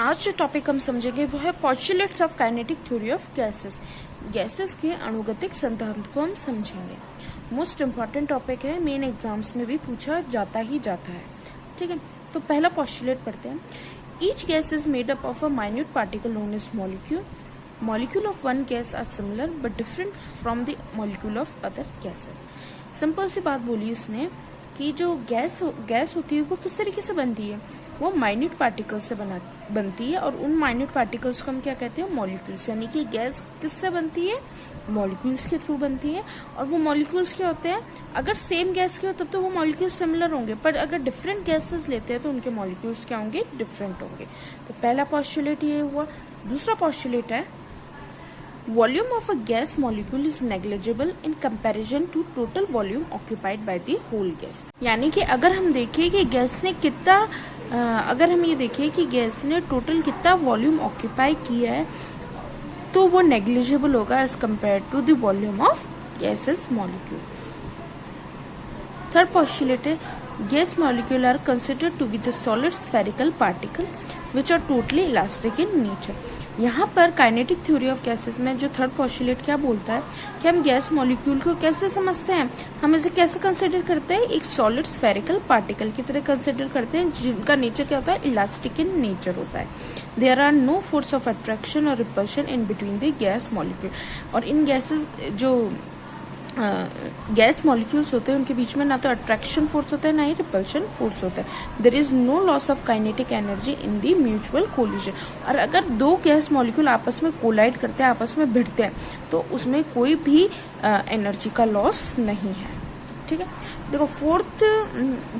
आज जो टॉपिक हम समझेंगे वो है postulates of kinetic theory of gases. Gases के अणुगतिक सिद्धांत को हम समझेंगे। मोस्ट इम्पॉर्टेंट टॉपिक है, मेन एग्जाम्स में भी पूछा जाता ही जाता है। ठीक है, तो पहला पॉस्टुलेट पढ़ते हैं। Each gas is made up of a minute particle known as molecule. Molecule of one gas are similar but different from the molecule of other gases. Simple सी बात बोली इसने कि जो गैस होती है वो किस तरीके से बनती है, वो माइन्यूट पार्टिकल्स से बनती है और उन माइन्यूट पार्टिकल्स को हम क्या कहते हैं, मॉलिक्यूल्स। यानी कि गैस किससे बनती है, मॉलिक्यूल्स के थ्रू बनती है। और वो मॉलिक्यूल्स क्या होते हैं, अगर सेम गैस के हो तब तो वो मॉलिक्यूल्स सिमिलर होंगे, पर अगर डिफरेंट गैसेस लेते हैं तो उनके मॉलिक्यूल्स क्या होंगे, डिफरेंट होंगे। तो पहला पॉस्टुलेट ये हुआ। दूसरा पॉस्टुलेट है volume of a gas molecule is negligible in comparison to total volume occupied by the whole gas। यानी कि अगर हम देखें कि गैस ने कितना अगर हम ये देखें कि गैस ने टोटल कितना वॉल्यूम ऑक्यूपाई किया है तो वो नेग्लिजिबल होगा as compare to the volume of gases molecule. Third postulate है gas molecule are considered to be the solid spherical particle which are totally elastic in nature. यहाँ पर काइनेटिक थ्योरी ऑफ गैसेस में जो third postulate क्या बोलता है कि हम गैस मॉलिक्यूल को कैसे समझते हैं, हम इसे कैसे कंसिडर करते हैं, एक सॉलिड स्फेरिकल पार्टिकल की तरह कंसिडर करते हैं जिनका नेचर क्या होता है, इलास्टिक इन नेचर होता है। There are no force of attraction और repulsion in between the gas molecule. और इन गैसेस जो गैस मॉलिक्यूल्स होते हैं उनके बीच में ना तो अट्रैक्शन फोर्स होता है ना ही रिपल्शन फोर्स होता है। There is no loss of kinetic energy in the mutual collision. और अगर दो गैस मॉलिक्यूल आपस में कोलाइड करते हैं, आपस में भिड़ते हैं, तो उसमें कोई भी एनर्जी का लॉस नहीं है। ठीक है, देखो फोर्थ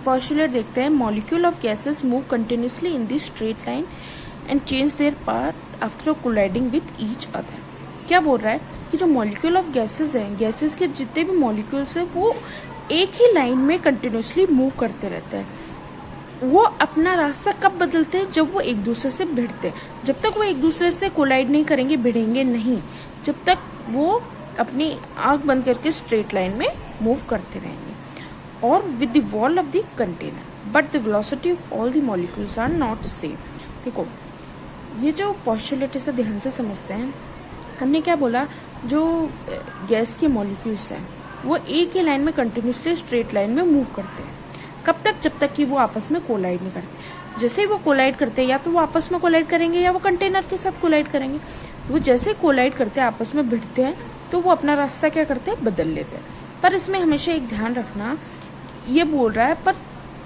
पॉस्टुलेट देखते हैं। Molecule of gases move continuously in the straight line and change their path after colliding with each other. क्या बोल रहा है कि जो मॉलिक्यूल ऑफ गैसेस हैं, गैसेस के जितने भी मॉलिक्यूल्स हैं वो एक ही लाइन में कंटिन्यूसली मूव करते रहते हैं। वो अपना रास्ता कब बदलते हैं, जब वो एक दूसरे से भिड़ते हैं। जब तक वो एक दूसरे से कोलाइड नहीं करेंगे, भिड़ेंगे नहीं, जब तक वो अपनी आंख बंद करके स्ट्रेट लाइन में मूव करते रहेंगे। और with the wall of the container but the velocity of all the molecules are not same. देखो ये जो पॉस्टुलेट है ध्यान से समझते हैं। हमने क्या बोला, जो गैस के मॉलिक्यूल्स हैं वो एक ही लाइन में कंटिन्यूसली स्ट्रेट लाइन में मूव करते हैं। कब तक, जब तक कि वो आपस में कोलाइड नहीं करते। जैसे ही वो कोलाइड करते हैं, या तो वो आपस में कोलाइड करेंगे या वो कंटेनर के साथ कोलाइड करेंगे। वो जैसे कोलाइड करते हैं, आपस में भिड़ते हैं, तो वो अपना रास्ता क्या करते हैं, बदल लेते हैं। पर इसमें हमेशा एक ध्यान रखना, ये बोल रहा है पर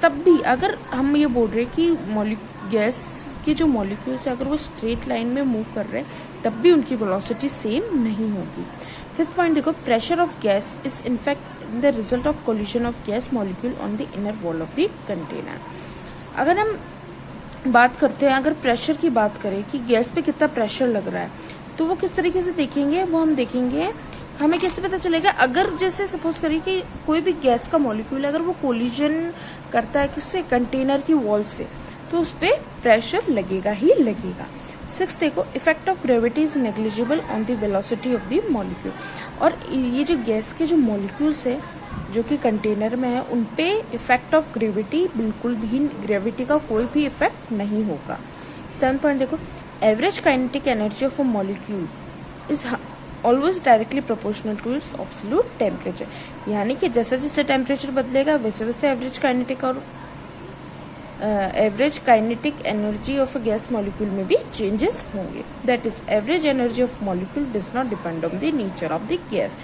तब भी अगर हम ये बोल रहे हैं कि गैस के जो मॉलिक्यूल्स है अगर वो स्ट्रेट लाइन में मूव कर रहे हैं तब भी उनकी वेलोसिटी सेम नहीं होगी। फिफ्थ पॉइंट देखो, pressure of gas is in fact the result of collision of gas molecule on the inner wall of the container. अगर हम बात करते हैं, अगर प्रेशर की बात करें कि गैस पे कितना प्रेशर लग रहा है, तो वो किस तरीके से देखेंगे, वो हम देखेंगे, हमें कैसे पता चलेगा। अगर जैसे सपोज करिए कि कोई भी गैस का मॉलिक्यूल अगर वो कोलिजन करता है किससे, कंटेनर की वॉल से, तो उस पर प्रेशर लगेगा ही लगेगा। सिक्स देखो, effect of gravity is negligible on the velocity of the molecule. और ये जो गैस के जो मॉलिक्यूल्स है जो कि कंटेनर में है, उन पे इफेक्ट ऑफ ग्रेविटी बिल्कुल भी, ग्रेविटी का कोई भी इफेक्ट नहीं होगा। सेवन पॉइंट देखो, average kinetic energy of a molecule is always directly proportional to its absolute temperature. यानी कि जैसे जैसे टेम्परेचर बदलेगा वैसे वैसे average kinetic energy of a gas molecule में भी चेंजेस होंगे। That is average energy of molecule does not depend on the nature of the gas.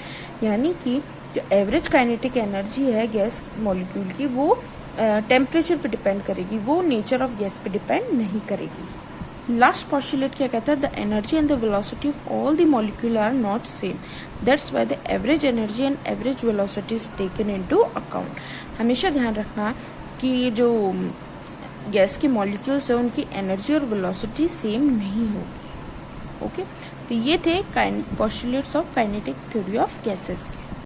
यानी कि जो एवरेज काइनेटिक एनर्जी है गैस मॉलिक्यूल की, वो टेम्परेचर पे डिपेंड करेगी, वो नेचर ऑफ गैस पे डिपेंड नहीं करेगी। लास्ट पॉस्टुलेट क्या कहता है, the energy and the velocity of all the molecule are not same, that's why the average energy and average velocity is taken into account. हमेशा ध्यान रखना कि जो गैस के मॉलिक्यूल्स है उनकी एनर्जी और वेलोसिटी सेम नहीं होगी। ओके, तो ये थे postulates of kinetic theory of gases के।